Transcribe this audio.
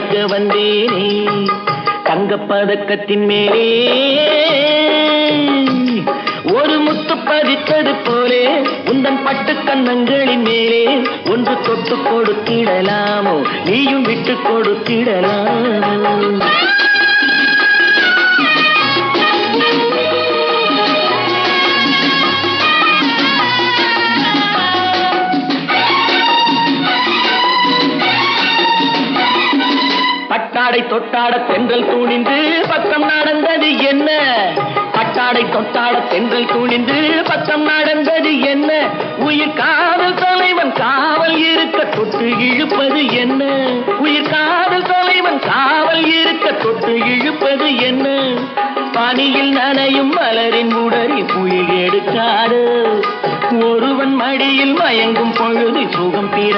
பார்க்க வந்தேனே தங்கப்பதக்கத்தின் மேலே ஒரு முத்து பதித்தது போலே உந்தன் பட்டு கண்ணங்களின் மேலே ஒன்று தொட்டு கொடுத்திடலாமோ நீயும் விட்டு கொடுத்திடலாமோ பட்டாடை தொட்டாட தென்றல் தூணிந்து பக்கம் நடந்தது என்ன பட்டாடை தொட்டாட தென்றல் தூணிந்து பக்கம் நடந்தது என்ன உயிர் காதல் தலைவன் காவல் இருக்க தொட்டு இழுப்பது என்ன உயிர் காதல் தலைவன் காவல் இருக்க தொட்டு இழுப்பது என்ன பனியில் நனையும் மலரின் உடலில் புயல் எடுக்காது ஒருவன் மடியில் மயங்கும் பொழுது சுகம் தீர